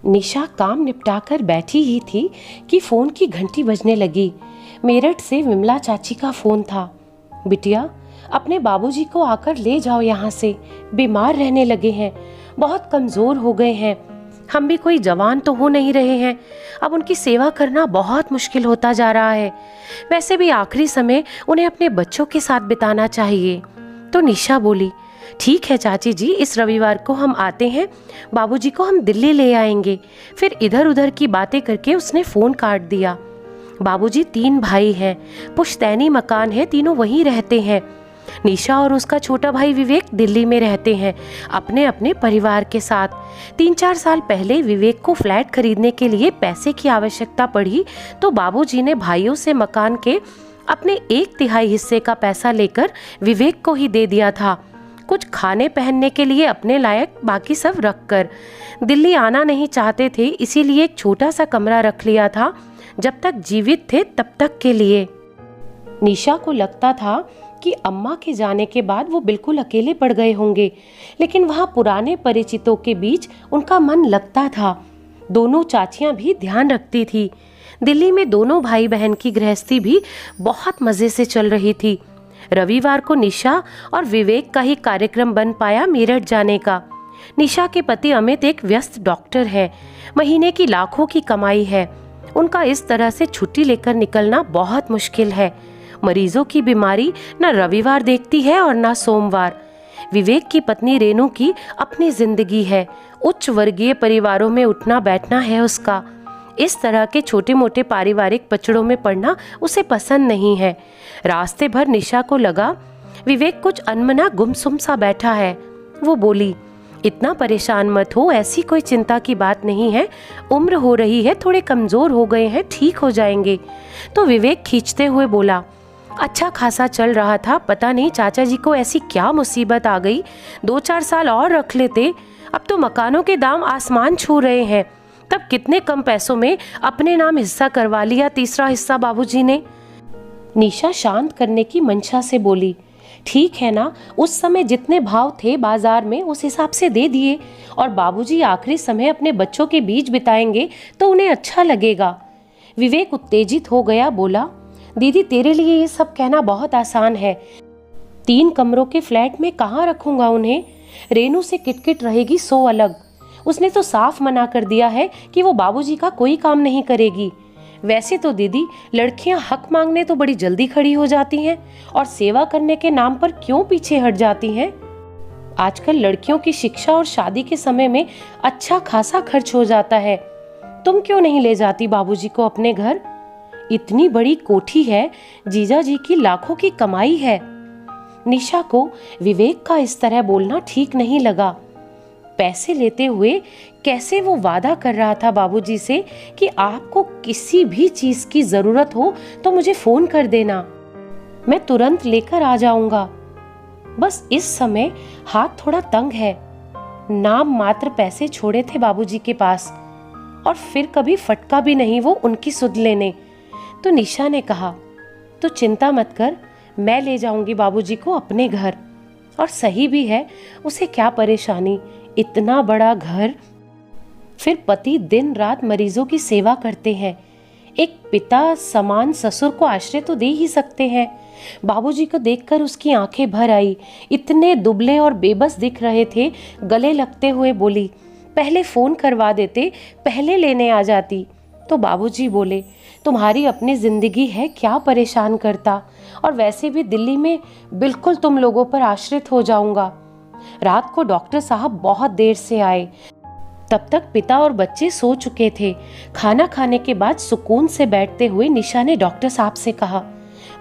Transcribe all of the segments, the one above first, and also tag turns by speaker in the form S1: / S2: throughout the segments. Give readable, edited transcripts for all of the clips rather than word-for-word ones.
S1: निशा काम निपटाकर बैठी ही थी कि फोन की घंटी बजने लगी। मेरठ से विमला चाची का फोन था। बिटिया, अपने बाबूजी को आकर ले जाओ यहाँ से, बीमार रहने लगे हैं, बहुत कमजोर हो गए हैं। हम भी कोई जवान तो हो नहीं रहे हैं, अब उनकी सेवा करना बहुत मुश्किल होता जा रहा है। वैसे भी आखिरी समय उन्हें अपने बच्चों के साथ बिताना चाहिए। तो निशा बोली, ठीक है चाची जी, इस रविवार को हम आते हैं, बाबूजी को हम दिल्ली ले आएंगे। फिर इधर उधर की बातें करके उसने फोन काट दिया। बाबूजी 3 भाई हैं, पुश्तैनी मकान है, तीनों वहीं रहते हैं। निशा और उसका छोटा भाई विवेक दिल्ली में रहते हैं अपने अपने परिवार के साथ। 3-4 साल पहले विवेक को फ्लैट खरीदने के लिए पैसे की आवश्यकता पड़ी तो बाबूजी ने भाइयों से मकान के अपने 1/3 हिस्से का पैसा लेकर विवेक को ही दे दिया था। कुछ खाने पहनने के लिए अपने लायक, बाकी सब रख कर। दिल्ली आना नहीं चाहते थे, इसीलिए एक छोटा सा कमरा रख लिया था, जब तक जीवित थे तब तक के लिए। निशा को लगता था कि अम्मा के जाने के बाद वो बिल्कुल अकेले पड़ गए होंगे, लेकिन वहाँ पुराने परिचितों के बीच उनका मन लगता था। दोनों चाचियाँ भी ध्यान रखती थी। दिल्ली में दोनों भाई बहन की गृहस्थी भी बहुत मज़े से चल रही थी। रविवार को निशा और विवेक का ही कार्यक्रम बन पाया मेरठ जाने का। निशा के पति अमित एक व्यस्त डॉक्टर है, महीने की लाखों की कमाई है। उनका इस तरह से छुट्टी लेकर निकलना बहुत मुश्किल है। मरीजों की बीमारी न रविवार देखती है और न सोमवार। विवेक की पत्नी रेनू की अपनी जिंदगी है, उच्च वर्गीय परिवारों में उठना बैठना है उसका। इस तरह के छोटे मोटे पारिवारिक पचड़ों में पड़ना उसे पसंद नहीं है। रास्ते भर निशा को लगा विवेक कुछ अनमना गुमसुम सा बैठा है। वो बोली, इतना परेशान मत हो, ऐसी कोई चिंता की बात नहीं है, उम्र हो रही है, थोड़े कमजोर हो गए हैं, ठीक हो जाएंगे। तो विवेक खींचते हुए बोला, अच्छा खासा चल रहा था, पता नहीं चाचा जी को ऐसी क्या मुसीबत आ गई, 2-4 साल और रख लेते। अब तो मकानों के दाम आसमान छू रहे हैं, तब कितने कम पैसों में अपने नाम हिस्सा करवा लिया, तीसरा हिस्सा बाबूजी ने। निशा शांत करने की मंशा से बोली, ठीक है ना, उस समय जितने भाव थे बाजार में उस हिसाब से दे दिए, और बाबूजी आखिरी समय अपने बच्चों के बीच बिताएंगे तो उन्हें अच्छा लगेगा। विवेक उत्तेजित हो गया, बोला, दीदी तेरे लिए ये सब कहना बहुत आसान है, 3 कमरों के फ्लैट में कहाँ रखूंगा उन्हें, रेनू से किटकिट रहेगी 100 अलग। उसने तो साफ मना कर दिया है कि वो बाबूजी का कोई काम नहीं करेगी। वैसे तो दीदी, लड़कियां हक मांगने तो बड़ी जल्दी खड़ी हो जाती हैं और सेवा करने के नाम पर क्यों पीछे हट जाती हैं। आजकल लड़कियों की शिक्षा और शादी के समय में अच्छा खासा खर्च हो जाता है। तुम क्यों नहीं ले जाती बाबूजी को अपने घर? इतनी बड़ी कोठी है, जीजा जी की लाखों की कमाई है। निशा को विवेक का इस तरह बोलना ठीक नहीं लगा। पैसे लेते हुए कैसे वो वादा कर रहा था बाबूजी से कि आपको किसी भी चीज की जरूरत हो तो मुझे फोन कर देना, मैं तुरंत लेकर आ जाऊंगा। बस इस समय हाथ थोड़ा तंग है। नाम मात्र पैसे छोड़े थे बाबूजी के पास, और फिर कभी फटका भी नहीं वो उनकी सुध लेने। तो निशा ने कहा, तो चिंता मत कर, मैं ले जाऊंगी बाबूजी को अपने घर। और सही भी है, उसे क्या परेशानी, इतना बड़ा घर। फिर पति दिन रात मरीजों की सेवा करते हैं, एक पिता समान ससुर को आश्रय तो दे ही सकते हैं। बाबूजी को देखकर उसकी आंखें भर आई, इतने दुबले और बेबस दिख रहे थे। गले लगते हुए बोली, पहले फोन करवा देते, पहले लेने आ जाती। तो बाबूजी बोले, तुम्हारी अपनी जिंदगी है, क्या परेशान करता, और वैसे भी दिल्ली में बिल्कुल तुम लोगों पर आश्रित हो जाऊंगा। रात को डॉक्टर साहब बहुत देर से आए, तब तक पिता और बच्चे सो चुके थे। खाना खाने के बाद सुकून से बैठते हुए निशा ने डॉक्टर साहब से कहा,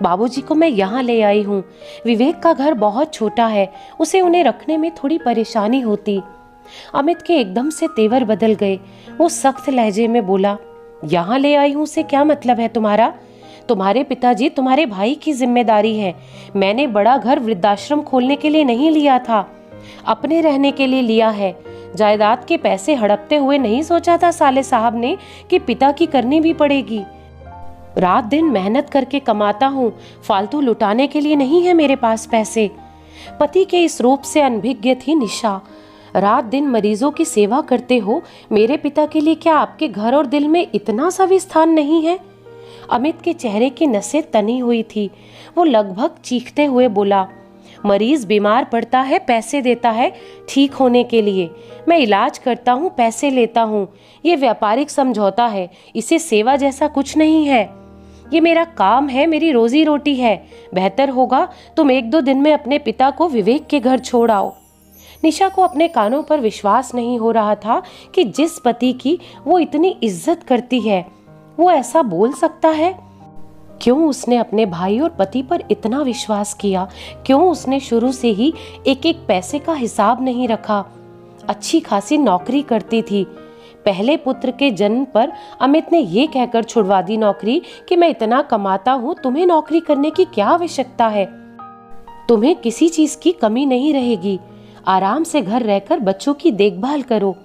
S1: बाबूजी को मैं यहाँ ले आई हूँ, विवेक का घर बहुत छोटा है, उसे उन्हें रखने में थोड़ी परेशानी होती। अमित के एकदम से तेवर बदल गए। वो सख्त लहजे में बोला, यहाँ ले आई हूँ से क्या मतलब है तुम्हारा? तुम्हारे पिताजी तुम्हारे भाई की जिम्मेदारी है। मैंने बड़ा घर वृद्धाश्रम खोलने के लिए नहीं लिया था, अपने रहने के लिए लिया है। जायदाद के पैसे हड़पते हुए नहीं सोचा था साले साहब ने कि पिता की करनी भी पड़ेगी। रात दिन मेहनत करके कमाता हूँ, फालतू लुटाने के लिए नहीं है मेरे पास पैसे। पति के इस रूप से अनभिज्ञ थी निशा। रात दिन मरीजों की सेवा करते हो, मेरे पिता के लिए क्या आपके घर और दिल में इतना सा भी स्थान नहीं है? अमित के चेहरे की नसें तनी हुई थी। वो लगभग चीखते हुए बोला, मरीज बीमार पड़ता है, पैसे देता है ठीक होने के लिए। मैं इलाज करता हूँ, पैसे लेता हूँ। ये व्यापारिक समझौता है, इसे सेवा जैसा कुछ नहीं है। ये मेरा काम है, मेरी रोजी रोटी है। बेहतर होगा तुम 1-2 दिन में अपने पिता को विवेक के घर छोड़ आओ। निशा को अपने कानों पर विश्वास नहीं हो रहा था कि जिस पति की वो इतनी इज्जत करती है, वो ऐसा बोल सकता है। क्यों उसने अपने भाई और पति पर इतना विश्वास किया? क्यों उसने शुरू से ही एक एक पैसे का हिसाब नहीं रखा? अच्छी खासी नौकरी करती थी। पहले पुत्र के जन्म पर अमित ने ये कहकर छुड़वा दी नौकरी कि मैं इतना कमाता हूँ, तुम्हें नौकरी करने की क्या आवश्यकता है? तुम्हें किसी चीज की कमी नहीं रहेगी। आराम से घर रहकर बच्चों की देखभाल करो।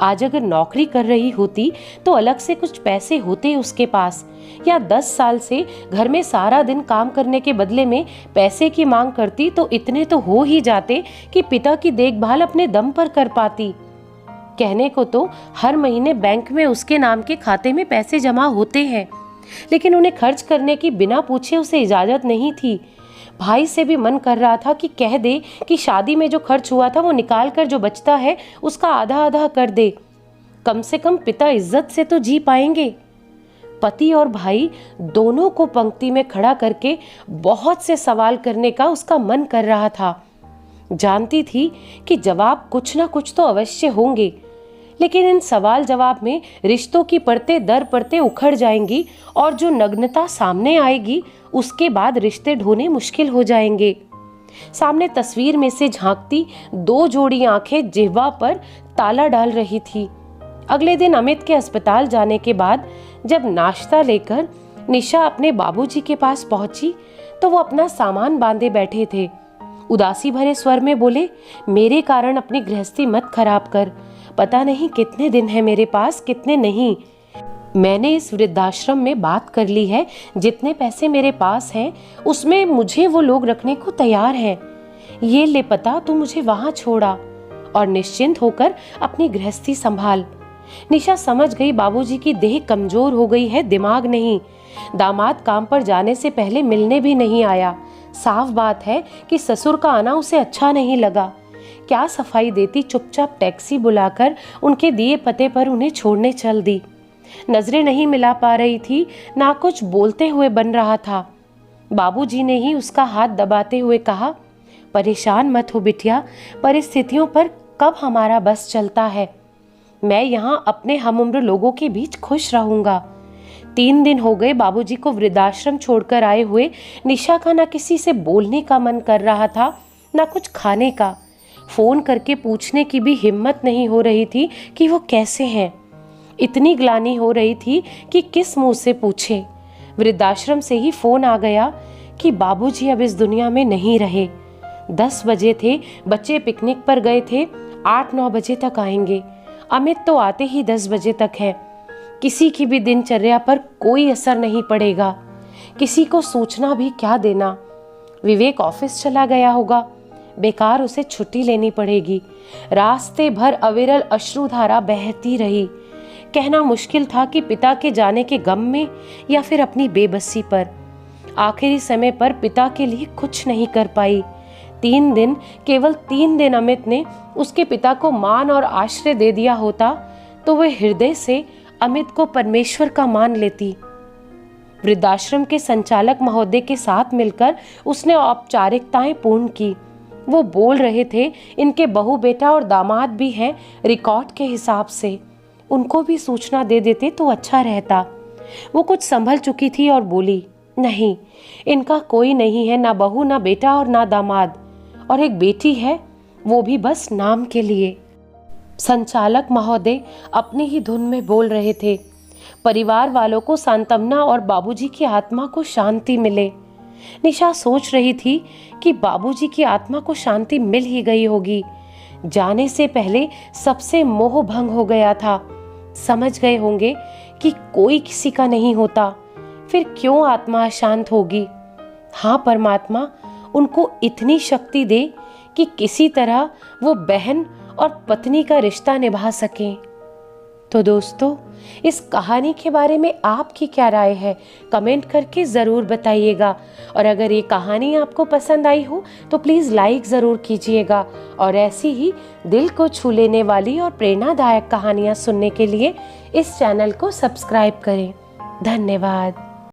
S1: आज अगर नौकरी कर रही होती तो अलग से कुछ पैसे होते उसके पास, या 10 साल से घर में सारा दिन काम करने के बदले में पैसे की मांग करती तो इतने तो हो ही जाते कि पिता की देखभाल अपने दम पर कर पाती। कहने को तो हर महीने बैंक में उसके नाम के खाते में पैसे जमा होते हैं, लेकिन उन्हें खर्च करने की बिना पूछे उसे इजाजत नहीं थी। भाई से भी मन कर रहा था कि कह दे कि शादी में जो खर्च हुआ था वो निकाल कर जो बचता है उसका आधा आधा कर दे। कम से कम पिता इज्जत से तो जी पाएंगे। पति और भाई दोनों को पंक्ति में खड़ा करके बहुत से सवाल करने का उसका मन कर रहा था। जानती थी कि जवाब कुछ ना कुछ तो अवश्य होंगे, लेकिन इन सवाल जवाब में रिश्तों की परतें दर परतें उखड़ जाएंगी और जो नग्नता सामने आएगी उसके बाद रिश्ते ढूंढने मुश्किल हो जाएंगे। सामने तस्वीर में से झांकती 2 जोड़ी आंखें जिह्वा पर ताला डाल रही थी। अगले दिन अमित के अस्पताल जाने के बाद जब नाश्ता लेकर निशा अपने बाबूजी के पास पहुंची तो वो अपना सामान बांधे बैठे थे। उदासी भरे स्वर में बोले, मेरे कारण अपनी गृहस्थी मत खराब कर। पता नहीं कितने दिन है मेरे पास, कितने नहीं। मैंने इस वृद्धाश्रम में बात कर ली है, जितने पैसे मेरे पास हैं उसमें मुझे वो लोग रखने को तैयार हैं। ये ले पता, तू मुझे वहां छोड़ा और निश्चिंत होकर अपनी गृहस्थी संभाल। निशा समझ गई बाबूजी की देह कमजोर हो गई है, दिमाग नहीं। दामाद काम पर जाने से पहले मिलने भी नहीं आया। साफ बात है कि ससुर का आना उसे अच्छा नहीं लगा। क्या सफाई देती, चुपचाप टैक्सी बुलाकर उनके दिए पते पर उन्हें छोड़ने चल दी। नजरें नहीं मिला पा रही थी, ना कुछ बोलते हुए बन रहा था। बाबूजी ने ही उसका हाथ दबाते हुए कहा, परेशान मत हो बिटिया, परिस्थितियों पर कब हमारा बस चलता है। मैं यहाँ अपने हमउम्र लोगों के बीच खुश रहूंगा। 3 दिन हो गए बाबूजी को वृद्धाश्रम छोड़कर आए हुए। निशा का ना किसी से बोलने का मन कर रहा था, ना कुछ खाने का। फोन करके पूछने की भी हिम्मत नहीं हो रही थी कि वो कैसे हैं। इतनी ग्लानि हो रही थी कि किस मुंह से पूछे। वृद्धाश्रम से ही फोन आ गया कि बाबूजी अब इस दुनिया में नहीं रहे। 10 बजे थे, बच्चे पिकनिक पर गए थे, 8-9 बजे तक आएंगे। अमित तो आते ही 10 बजे तक है। किसी की भी दिनचर्या पर कोई असर नहीं पड़ेगा। किसी को सूचना भी क्या देना। विवेक ऑफिस चला गया होगा, बेकार उसे छुट्टी लेनी पड़ेगी। रास्ते भर अविरल अश्रुधारा बहती रही। कहना मुश्किल था कि पिता के जाने के गम में या फिर अपनी बेबसी पर। आखिरी समय पर पिता के लिए कुछ नहीं कर पाई। 3 दिन, केवल 3 दिन अमित ने उसके पिता को मान और आश्रय दे दिया होता तो वह हृदय से अमित को परमेश्वर का मान लेती। वृद्धाश्रम के संचालक महोदय के साथ मिलकर उसने औपचारिकताएं पूर्ण की। वो बोल रहे थे, इनके बहू बेटा और दामाद भी हैं, रिकॉर्ड के हिसाब से उनको भी सूचना दे देते तो अच्छा रहता। वो कुछ संभल चुकी थी और बोली, नहीं, इनका कोई नहीं है, ना बहू, ना बेटा और ना दामाद, और एक बेटी है, वो भी बस नाम के लिए। संचालक महोदय अपनी ही धुन में बोल रहे थे, परिवार वालों को सांत्वना और बाबूजी की आत्मा को शांति मिले। निशा सोच रही थी कि बाबूजी की आत्मा को शांति मिल ही गई होगी। जाने से पहले सबसे मोह भंग हो गया था। समझ गए होंगे कि कोई किसी का नहीं होता, फिर क्यों आत्मा अशांत होगी। हाँ, परमात्मा उनको इतनी शक्ति दे कि किसी तरह वो बहन और पत्नी का रिश्ता निभा सकें। तो दोस्तों, इस कहानी के बारे में आपकी क्या राय है, कमेंट करके ज़रूर बताइएगा। और अगर ये कहानी आपको पसंद आई हो तो प्लीज़ लाइक ज़रूर कीजिएगा। और ऐसी ही दिल को छू लेने वाली और प्रेरणादायक कहानियाँ सुनने के लिए इस चैनल को सब्सक्राइब करें। धन्यवाद।